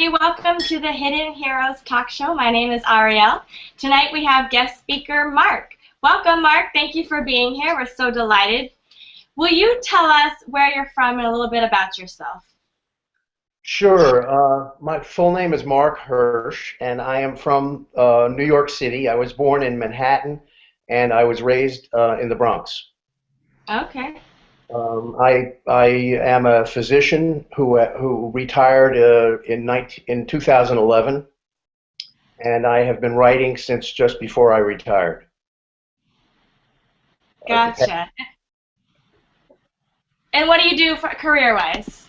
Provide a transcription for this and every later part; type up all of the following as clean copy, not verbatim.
Welcome to the Hidden Heroes Talk Show. My name is Ariel. Tonight we have guest speaker Marc. Welcome, Marc. Thank you for being here. We're so delighted. Will you tell us where you're from and a little bit about yourself? Sure. My full name is Marc Hirsch, and I am from New York City. I was born in Manhattan, and I was raised in the Bronx. Okay. I am a physician who retired in 2011, and I have been writing since just before I retired. Gotcha. And what do you do for career-wise?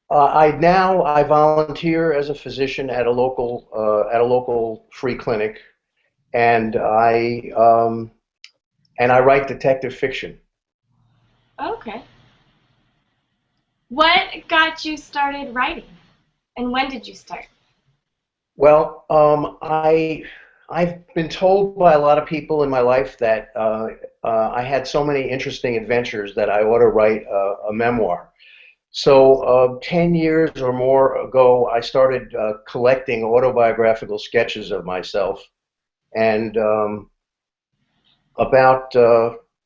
I volunteer as a physician at a local free clinic, and I write detective fiction. Okay. What got you started writing? And when did you start? Well, I've been told by a lot of people in my life that I had so many interesting adventures that I ought to write a memoir. So 10 years or more ago, I started collecting autobiographical sketches of myself, and about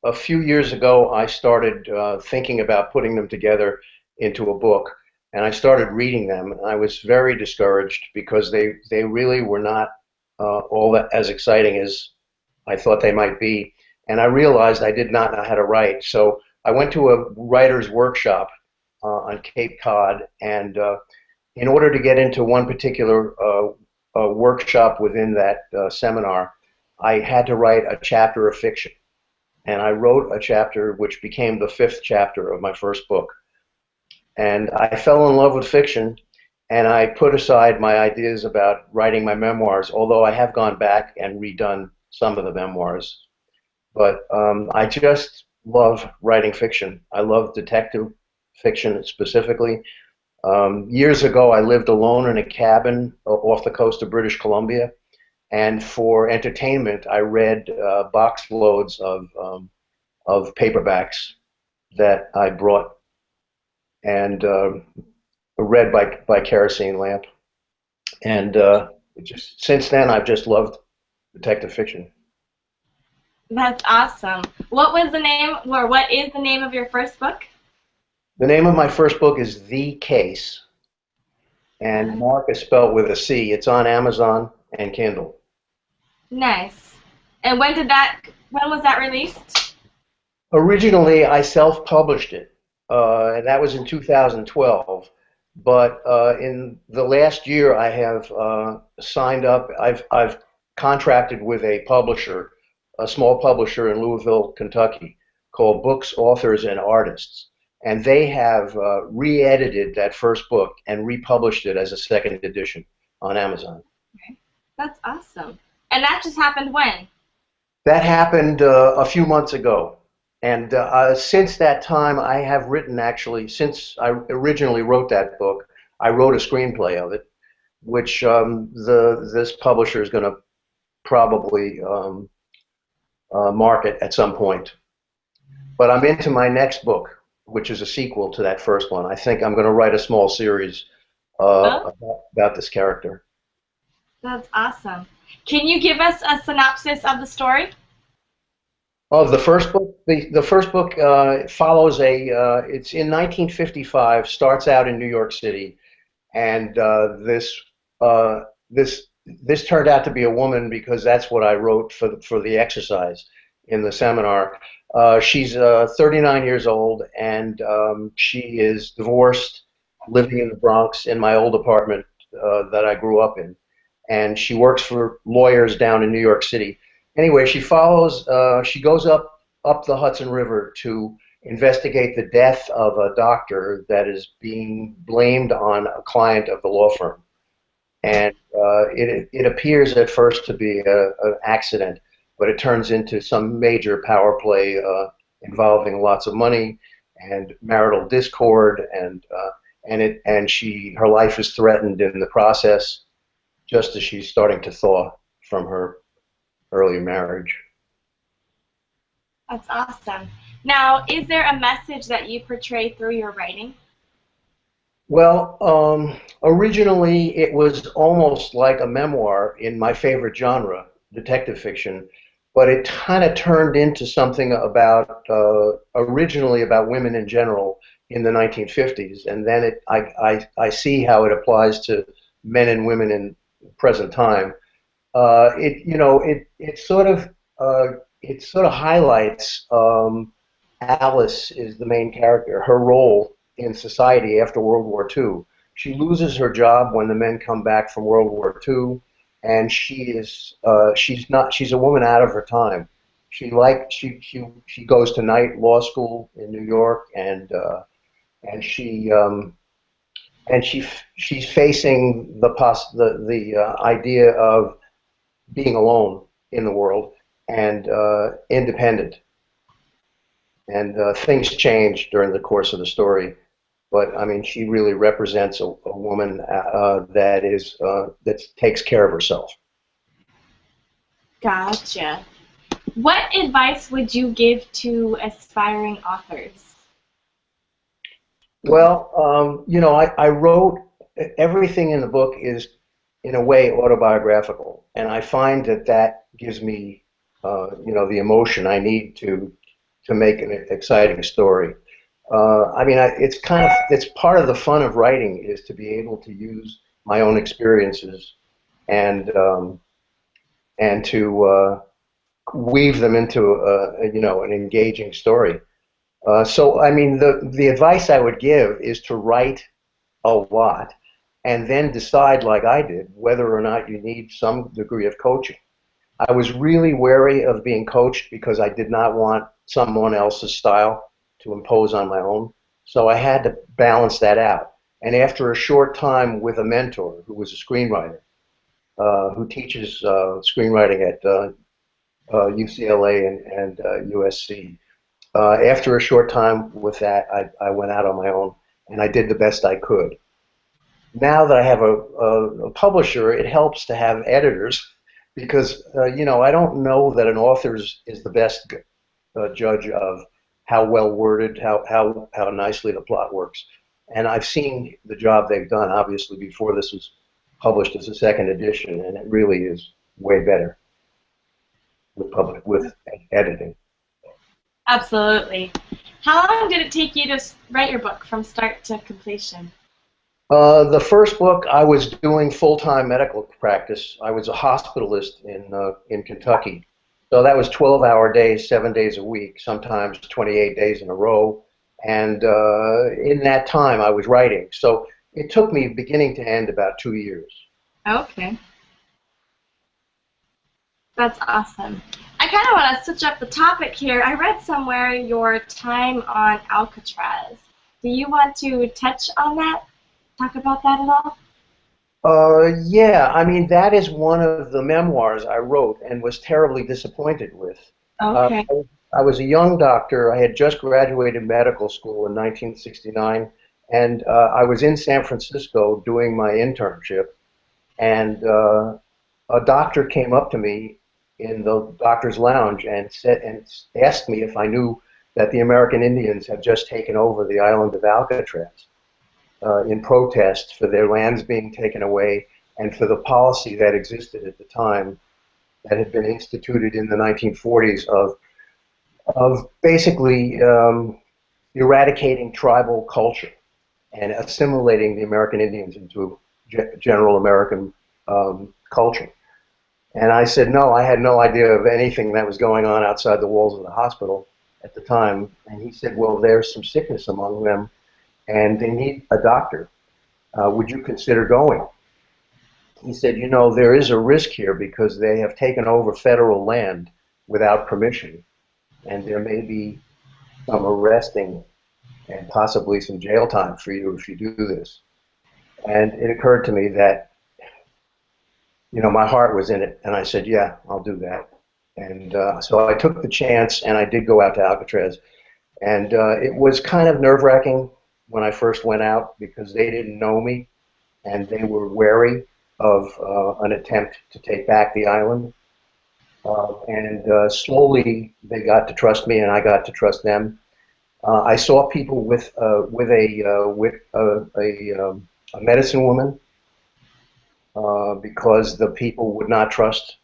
a few years ago, I started thinking about putting them together into a book, and I started reading them. And I was very discouraged because they really were not all that as exciting as I thought they might be. And I realized I did not know how to write. So I went to a writer's workshop on Cape Cod, and in order to get into one particular workshop within that seminar, I had to write a chapter of fiction. And I wrote a chapter which became the fifth chapter of my first book. And I fell in love with fiction, and I put aside my ideas about writing my memoirs, although I have gone back and redone some of the memoirs. But I just love writing fiction. I love detective fiction specifically. Years ago, I lived alone in a cabin off the coast of British Columbia, and for entertainment, I read box loads of paperbacks that I brought and read by kerosene lamp. And just since then, I've just loved detective fiction. That's awesome. What was the name, or what is the name of your first book? The name of my first book is The Case, and Marc is spelled with a C. It's on Amazon and Kindle. Nice. And when was that released? Originally, I self-published it, and that was in 2012. But in the last year, I have signed up. I've contracted with a publisher, a small publisher in Louisville, Kentucky, called Books, Authors, and Artists, and they have re-edited that first book and republished it as a second edition on Amazon. Okay. That's awesome. And that just happened when? That happened a few months ago. And since that time, I have written actually, since I originally wrote that book, I wrote a screenplay of it, which this publisher is going to probably market at some point. But I'm into my next book, which is a sequel to that first one. I think I'm going to write a small series Oh, about this character. that's awesome. Can you give us a synopsis of the story? Of the first book, the first book follows it's in 1955, starts out in New York City, and this turned out to be a woman because that's what I wrote for the exercise in the seminar. She's 39 years old, and she is divorced, living in the Bronx in my old apartment that I grew up in, and she works for lawyers down in New York City. Anyway, she goes up the Hudson River to investigate the death of a doctor that is being blamed on a client of the law firm. And it appears at first to be an accident, but it turns into some major power play involving lots of money and marital discord, and her life is threatened in the process, just as she's starting to thaw from her early marriage. That's awesome. Now, is there a message that you portray through your writing? Well, originally it was almost like a memoir in my favorite genre, detective fiction, but it kind of turned into something about originally about women in general in the 1950s, and then I see how it applies to men and women in present time. Uh, it sort of highlights Alice is the main character, her role in society after World War II. She loses her job when the men come back from World War II, and she's a woman out of her time. She goes to night law school in New York, and she's facing the idea of being alone in the world and independent. And things change during the course of the story. But I mean, she really represents a woman that takes care of herself. Gotcha. What advice would you give to aspiring authors? Well, I wrote everything in the book is in a way autobiographical, and I find that gives me, the emotion I need to make an exciting story. I mean, it's part of the fun of writing is to be able to use my own experiences and to weave them into an engaging story. So, I mean, the advice I would give is to write a lot and then decide, like I did, whether or not you need some degree of coaching. I was really wary of being coached because I did not want someone else's style to impose on my own. So I had to balance that out. And after a short time with a mentor who was a screenwriter, who teaches screenwriting at UCLA and USC, after a short time with that, I went out on my own and I did the best I could. Now that I have a publisher, it helps to have editors because I don't know that an author is the best judge of how well worded, how nicely the plot works. And I've seen the job they've done, obviously, before this was published as a second edition, and it really is way better with editing. Absolutely. How long did it take you to write your book from start to completion? The first book, I was doing full-time medical practice. I was a hospitalist in Kentucky. So that was 12-hour days, 7 days a week, sometimes 28 days in a row. And in that time, I was writing. So it took me beginning to end about 2 years. Okay. That's awesome. I kind of want to switch up the topic here. I read somewhere your time on Alcatraz. Do you want to touch on that? Talk about that at all? Yeah, I mean, that is one of the memoirs I wrote and was terribly disappointed with. Uh, Okay. I was a young doctor. I had just graduated medical school in 1969, and I was in San Francisco doing my internship, and a doctor came up to me in the doctor's lounge and asked me if I knew that the American Indians had just taken over the island of Alcatraz in protest for their lands being taken away and for the policy that existed at the time that had been instituted in the 1940s of basically eradicating tribal culture and assimilating the American Indians into general American culture. And I said, no, I had no idea of anything that was going on outside the walls of the hospital at the time. And he said, well, there's some sickness among them, and they need a doctor. Would you consider going? He said, there is a risk here because they have taken over federal land without permission, and there may be some arresting and possibly some jail time for you if you do this. And it occurred to me that, my heart was in it, and I said, yeah, I'll do that. And so I took the chance, and I did go out to Alcatraz. And it was kind of nerve-wracking when I first went out because they didn't know me, and they were wary of an attempt to take back the island. And slowly they got to trust me, and I got to trust them. I saw people with a medicine woman because the people would not trust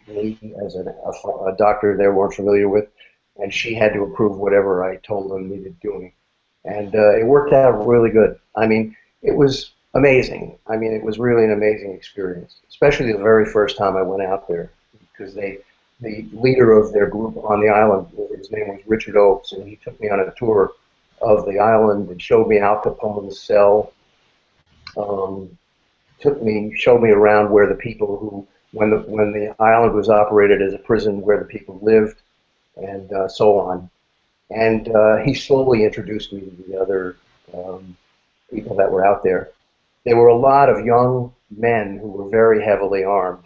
me as a doctor they weren't familiar with, and she had to approve whatever I told them needed doing. And it worked out really good. I mean, it was amazing. I mean, it was really an amazing experience, especially the very first time I went out there, because the leader of their group on the island, his name was Richard Oakes, and he took me on a tour of the island and showed me Al Capone's cell. Um, showed me around where the people who, when the island was operated as a prison, where the people lived, and so on. And he slowly introduced me to the other people that were out there. There were a lot of young men who were very heavily armed,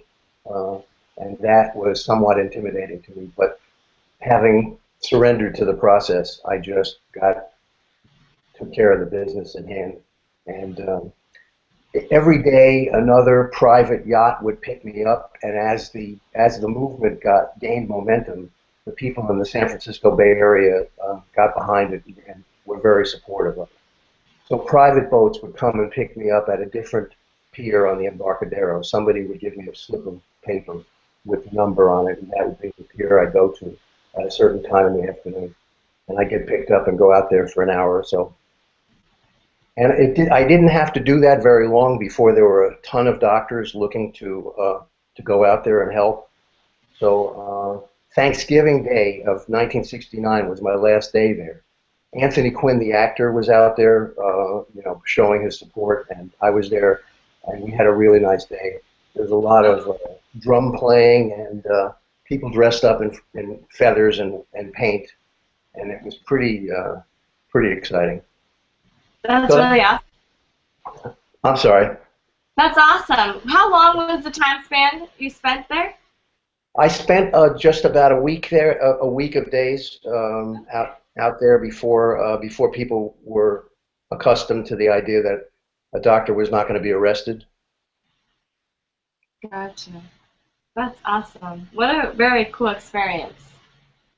uh, and that was somewhat intimidating to me. But having surrendered to the process, I just took care of the business in hand. And every day, another private yacht would pick me up, and as the movement gained momentum, the people in the San Francisco Bay Area got behind it and were very supportive of it. So private boats would come and pick me up at a different pier on the Embarcadero. Somebody would give me a slip of paper with a number on it, and that would be the pier I go to at a certain time in the afternoon. And I get picked up and go out there for an hour or so. And I didn't have to do that very long before there were a ton of doctors looking to go out there and help. So Thanksgiving Day of 1969 was my last day there. Anthony Quinn, the actor, was out there, showing his support, and I was there, and we had a really nice day. There was a lot of drum playing and people dressed up in feathers and paint, and it was pretty exciting. That's So really awesome. I'm sorry. That's awesome. How long was the time span you spent there? I spent just about a week there, a week of days out there before people were accustomed to the idea that a doctor was not going to be arrested. Gotcha. That's awesome. What a very cool experience.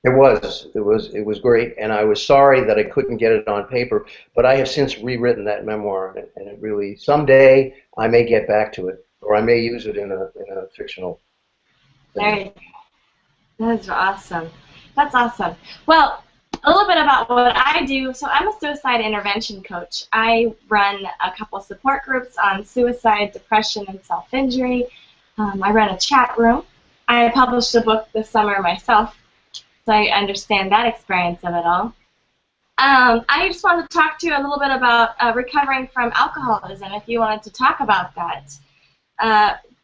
It was great, and I was sorry that I couldn't get it on paper, but I have since rewritten that memoir, and it really someday I may get back to it, or I may use it in a fictional thing. Very, that's awesome. That's awesome. Well, a little bit about what I do. So I'm a suicide intervention coach. I run a couple support groups on suicide, depression, and self-injury. I run a chat room. I published a book this summer myself, so I understand that experience of it all. I just wanted to talk to you a little bit about recovering from alcoholism, if you wanted to talk about that.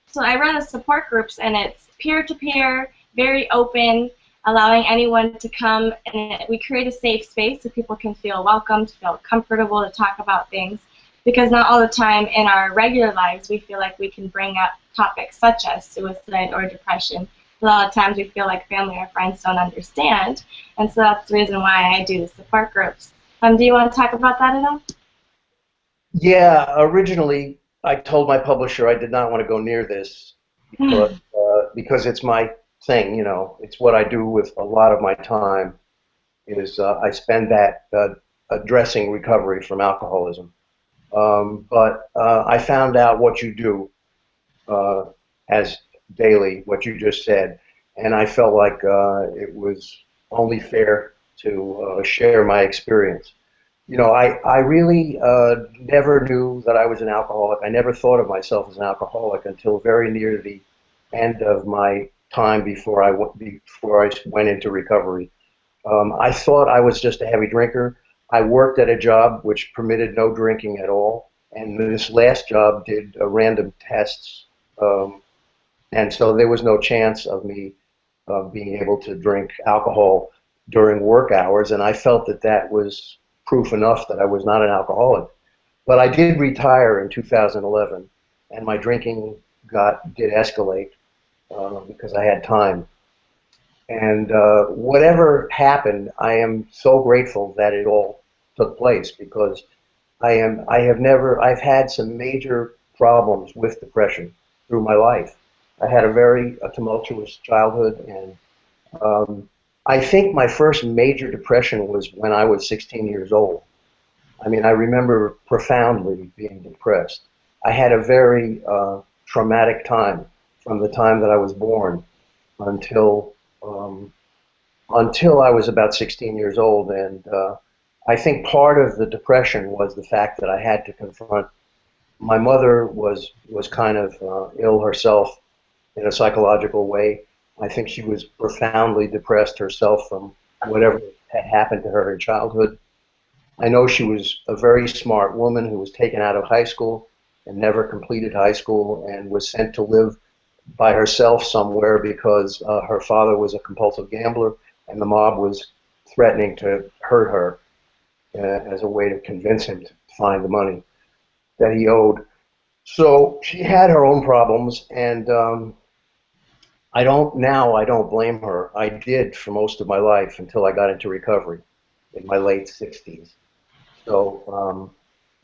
So I run the support groups, and it's peer-to-peer, very open, allowing anyone to come, and we create a safe space so people can feel welcomed, feel comfortable to talk about things, because not all the time in our regular lives we feel like we can bring up topics such as suicide or depression. A lot of times we feel like family or friends don't understand, and so that's the reason why I do the support groups. Do you want to talk about that at all? Yeah, originally I told my publisher I did not want to go near this because it's my thing, it's what I do with a lot of my time is I spend that addressing recovery from alcoholism. But I found out what you do as daily, what you just said, and I felt like it was only fair to share my experience. I really never knew that I was an alcoholic. I never thought of myself as an alcoholic until very near the end of my time before I went into recovery. I thought I was just a heavy drinker. I worked at a job which permitted no drinking at all, and this last job did random tests, and so there was no chance of me being able to drink alcohol during work hours, and I felt that that was proof enough that I was not an alcoholic. But I did retire in 2011, and my drinking did escalate because I had time. And whatever happened, I am so grateful that it all took place because I've had some major problems with depression through my life. I had a very tumultuous childhood, and I think my first major depression was when I was 16 years old. I mean, I remember profoundly being depressed. I had a very traumatic time from the time that I was born until um, until I was about 16 years old, and I think part of the depression was the fact that I had to confront. My mother was kind of ill herself in a psychological way. I think she was profoundly depressed herself from whatever had happened to her in childhood. I know she was a very smart woman who was taken out of high school and never completed high school and was sent to live by herself somewhere because her father was a compulsive gambler and the mob was threatening to hurt her as a way to convince him to find the money that he owed. So she had her own problems, and I don't blame her. I did for most of my life until I got into recovery in my late 60s. So,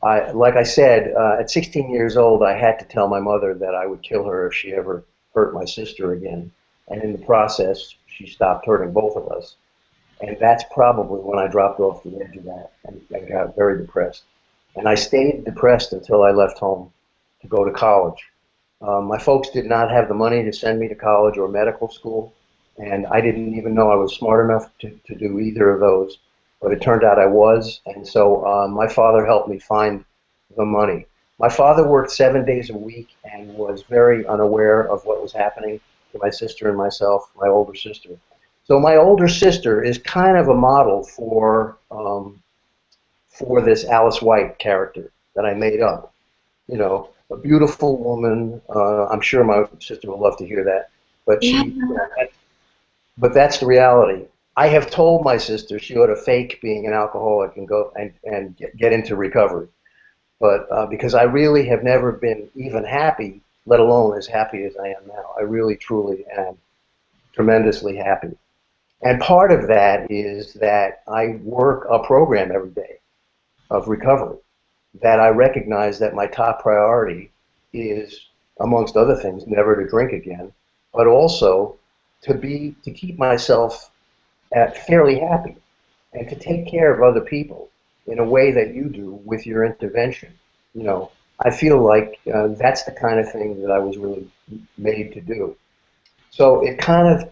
like I said, at 16 years old, I had to tell my mother that I would kill her if she ever hurt my sister again. And in the process, she stopped hurting both of us. And that's probably when I dropped off the edge of that and got very depressed. And I stayed depressed until I left home to go to college. My folks did not have the money to send me to college or medical school, and I didn't even know I was smart enough to do either of those. But it turned out I was, and so my father helped me find the money. My father worked 7 days a week and was very unaware of what was happening to my sister and myself, my older sister. So my older sister is kind of a model for this Alice White character that I made up. You know, a beautiful woman. I'm sure my sister will love to hear that, but Yeah. but that's the reality. I have told my sister she ought to fake being an alcoholic and go and get into recovery. But because I really have never been even happy, let alone as happy as I am now. I really, truly am tremendously happy. And part of that is that I work a program every day of recovery, that I recognize that my top priority is, amongst other things, never to drink again, but also to keep myself fairly happy and to take care of other people in a way that you do with your intervention. You know, I feel like that's the kind of thing that I was really made to do. So it kind of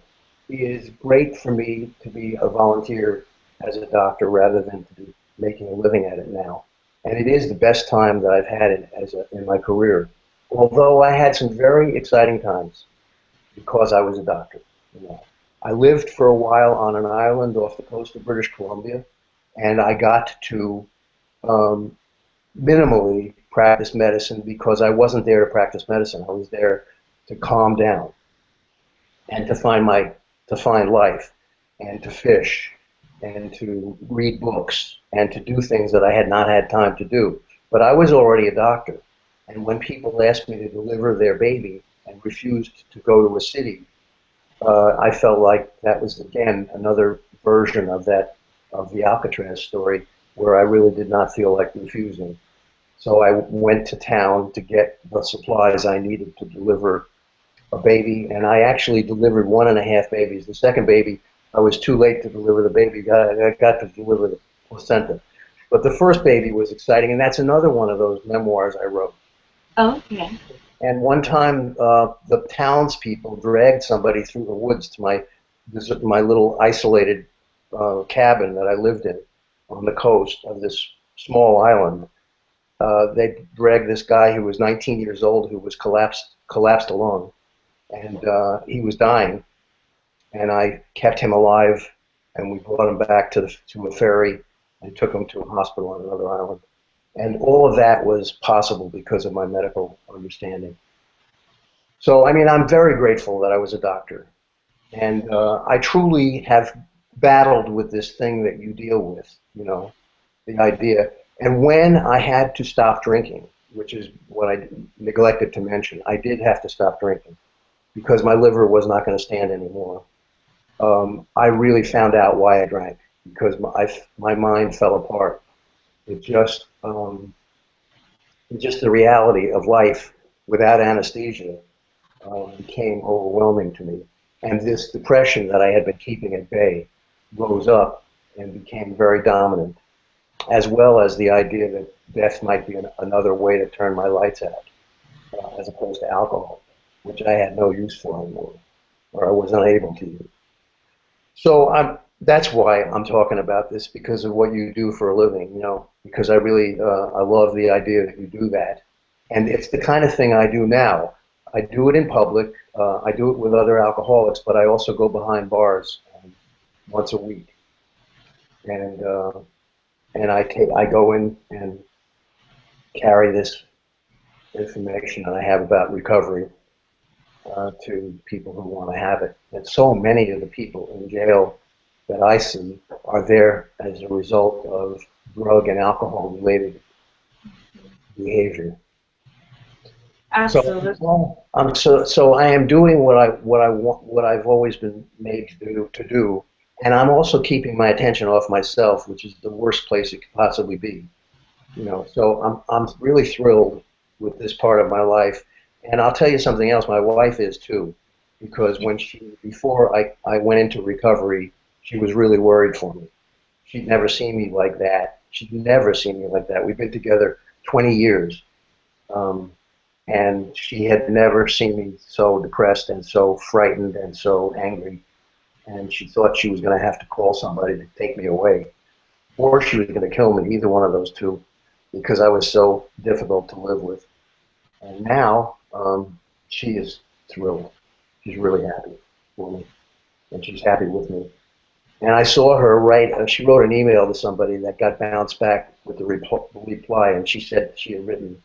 is great for me to be a volunteer as a doctor rather than to be making a living at it now. And it is the best time that I've had in my career. Although I had some very exciting times because I was a doctor. You know, I lived for a while on an island off the coast of British Columbia, and I got to um, minimally practice medicine because I wasn't there to practice medicine. I was there to calm down and to find life and to fish and to read books and to do things that I had not had time to do. But I was already a doctor, and when people asked me to deliver their baby and refused to go to a city, I felt like that was again another version of that of the Alcatraz story, where I really did not feel like refusing. So I went to town to get the supplies I needed to deliver a baby, and I actually delivered one and a half babies. The second baby, I was too late to deliver the baby. I got to deliver the placenta. But the first baby was exciting, and that's another one of those memoirs I wrote. Okay. And one time, the townspeople dragged somebody through the woods to my little isolated cabin that I lived in on the coast of this small island. They dragged this guy who was 19 years old who was collapsed alone, and he was dying. And I kept him alive, and we brought him back to a ferry and took him to a hospital on another island. And all of that was possible because of my medical understanding. So, I mean, I'm very grateful that I was a doctor. And I truly have battled with this thing that you deal with, you know, the idea. And when I had to stop drinking, which is what I neglected to mention, I did have to stop drinking because my liver was not going to stand anymore. I really found out why I drank because my mind fell apart. It just the reality of life without anesthesia became overwhelming to me. And this depression that I had been keeping at bay rose up and became very dominant, as well as the idea that death might be another way to turn my lights out, as opposed to alcohol, which I had no use for anymore, or I was unable to use. So that's why I'm talking about this, because of what you do for a living, because I love the idea that you do that. And it's the kind of thing I do now. I do it in public. I do it with other alcoholics, but I also go behind bars once a week. And, uh, and I go in and carry this information that I have about recovery to people who want to have it. And so many of the people in jail that I see are there as a result of drug and alcohol related behavior. So, Absolutely. well, so I am doing what I want, what I've always been made to do, and I'm also keeping my attention off myself, which is the worst place it could possibly be. So I'm really thrilled with this part of my life, and I'll tell you something else. My wife is too, because before I went into recovery, she was really worried for me. She'd never seen me like that. She'd never seen me like that. We've been together 20 years. Um, and she had never seen me so depressed and so frightened and so angry. And she thought she was going to have to call somebody to take me away, or she was going to kill me, either one of those two, because I was so difficult to live with. And now she is thrilled. She's really happy for me, and she's happy with me. And I saw her write, she wrote an email to somebody that got bounced back with the reply, and she said she had written,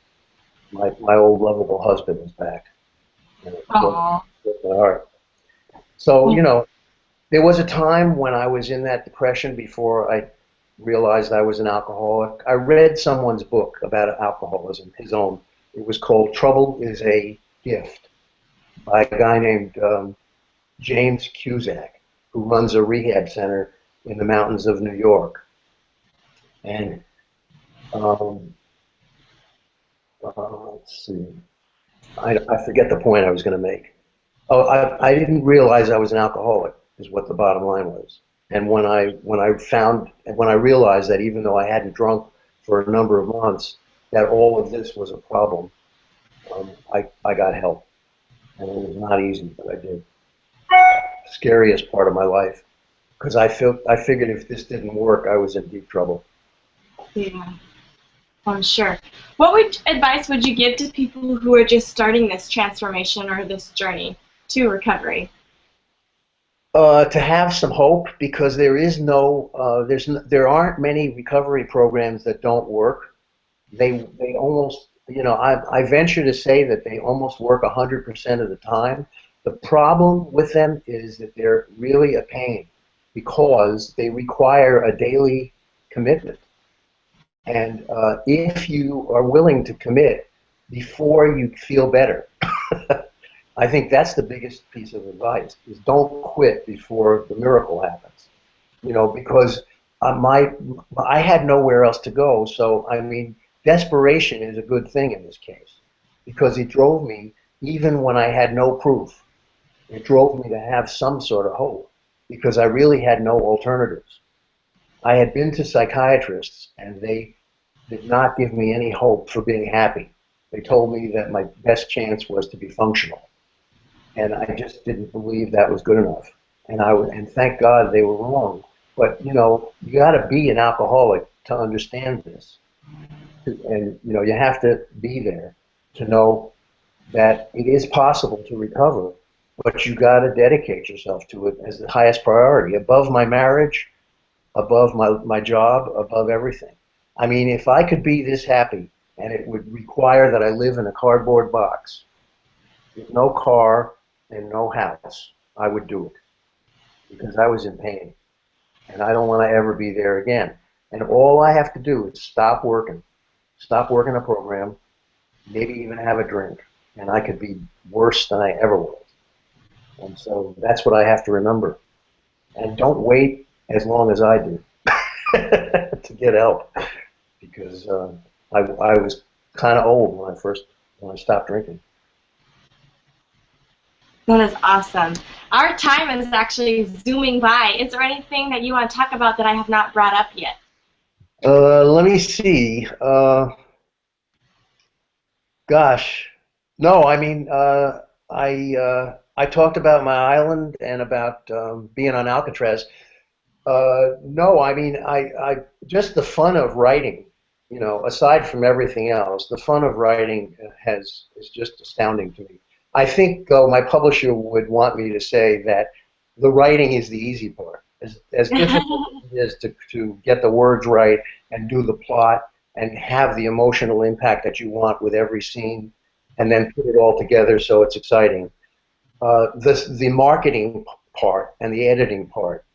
my old lovable husband is back. And it Aww. broke my heart. So, there was a time when I was in that depression before I realized I was an alcoholic. I read someone's book about alcoholism, his own. It was called Trouble is a Gift, by a guy named James Cusack, who runs a rehab center in the mountains of New York. And um, let's see, I forget the point I was going to make. Oh, I didn't realize I was an alcoholic, is what the bottom line was. And when I realized that even though I hadn't drunk for a number of months, that all of this was a problem, I got help. And it was not easy, but I did. Scariest part of my life, because I figured if this didn't work, I was in deep trouble. Yeah, I'm sure. Advice would you give to people who are just starting this transformation or this journey to recovery? To have some hope, because there aren't many recovery programs that don't work. They almost, I venture to say that they almost work 100% of the time. The problem with them is that they're really a pain, because they require a daily commitment. And if you are willing to commit before you feel better, I think that's the biggest piece of advice, is don't quit before the miracle happens. Because I had nowhere else to go. So, I mean, desperation is a good thing in this case, because it drove me, even when I had no proof, it drove me to have some sort of hope, because I really had no alternatives. I had been to psychiatrists, and they did not give me any hope for being happy. They told me that my best chance was to be functional, and I just didn't believe that was good enough. And thank God they were wrong. But you got to be an alcoholic to understand this, and you have to be there to know that it is possible to recover. But you got to dedicate yourself to it as the highest priority, above my marriage, above my job, above everything. I mean, if I could be this happy, and it would require that I live in a cardboard box with no car and no house, I would do it, because I was in pain, and I don't want to ever be there again. And all I have to do is stop working a program, maybe even have a drink, and I could be worse than I ever was. And so that's what I have to remember. And don't wait as long as I did to get help, because I was kind of old when I stopped drinking. That is awesome. Our time is actually zooming by. Is there anything that you want to talk about that I have not brought up yet? Let me see. Gosh, no, I mean, I talked about my island and about being on Alcatraz. No, I mean, I just the fun of writing, aside from everything else, the fun of writing is just astounding to me. I think my publisher would want me to say that the writing is the easy part. As difficult as it is to get the words right and do the plot and have the emotional impact that you want with every scene, and then put it all together so it's exciting. The marketing part and the editing part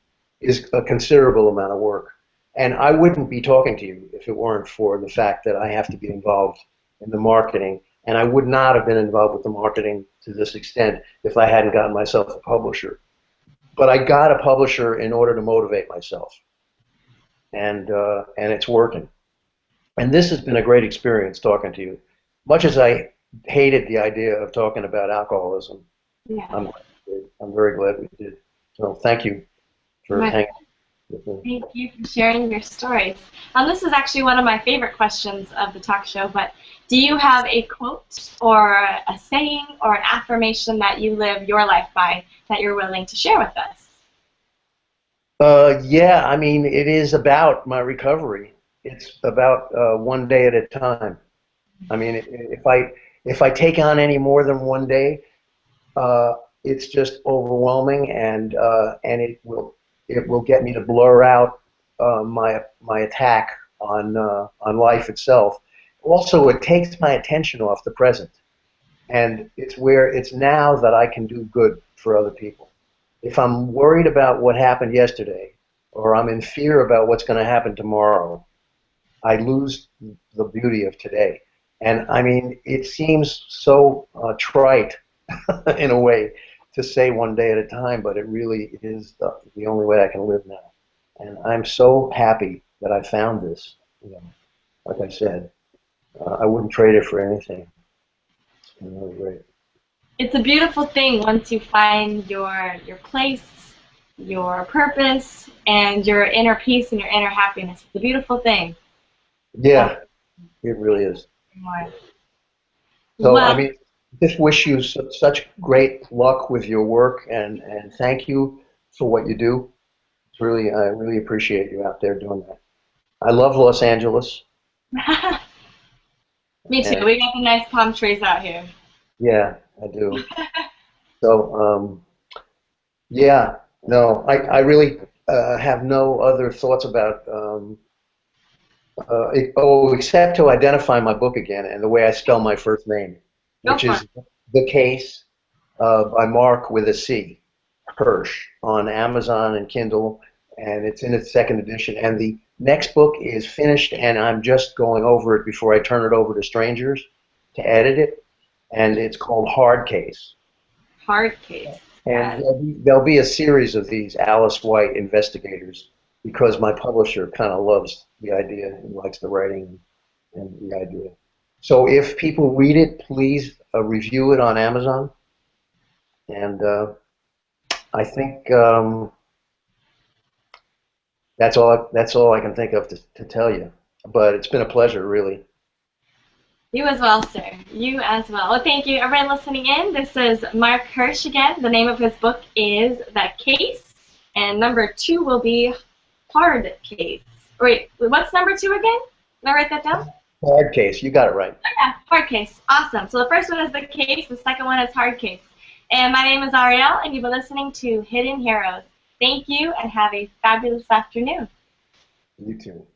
is a considerable amount of work. And I wouldn't be talking to you if it weren't for the fact that I have to be involved in the marketing. And I would not have been involved with the marketing to this extent if I hadn't gotten myself a publisher. But I got a publisher in order to motivate myself. And it's working. And this has been a great experience talking to you. Much as I hated the idea of talking about alcoholism, Yeah. I'm very glad we did. So thank you for My, hanging with me. thank you for sharing your stories. This is actually one of my favorite questions of the talk show, but do you have a quote or a saying or an affirmation that you live your life by that you're willing to share with us? Yeah, I mean, it is about my recovery. It's about one day at a time. I mean, if I take on any more than one day, it's just overwhelming, and it will get me to blur out my attack on life itself. Also, it takes my attention off the present, and it's now that I can do good for other people. If I'm worried about what happened yesterday, or I'm in fear about what's going to happen tomorrow, I lose the beauty of today. And I mean, it seems so trite in a way to say one day at a time, but it really is the only way I can live now. And I'm so happy that I found this. Like I said, I wouldn't trade it for anything. It's been really great. It's a beautiful thing once you find your place, your purpose, and your inner peace and your inner happiness. It's a beautiful thing. Yeah, it really is. More. So, I Well, mean, just wish you such great luck with your work, and thank you for what you do. I really appreciate you out there doing that. I love Los Angeles, me too. and We got the nice palm trees out here. yeah, I do. So, yeah, no, I really have no other thoughts about except to identify my book again and the way I spell my first name, Go which for it. is The Case by Marc with a C, Hirsch, on Amazon and Kindle, and it's in its second edition. And the next book is finished, and I'm just going over it before I turn it over to strangers to edit it, and it's called Hard Case. Hard case. And Got it. there'll be a series of these Alice White investigators because my publisher kind of loves the idea. He likes the writing and the idea. So if people read it, please review it on Amazon. And I think that's all I can think of to tell you. But it's been a pleasure, really. You as well, sir. You as well. Well, thank you, everyone listening in. This is Marc Hirsch again. The name of his book is The Case, and number 2 will be Hard Case. Wait, what's number 2 again? Did I write that down? Hard Case, you got it right. Oh, yeah, Hard Case. Awesome. So the first one is The Case, the second one is Hard Case. And my name is Ariel, and you've been listening to Hidden Heroes. Thank you, and have a fabulous afternoon. You too.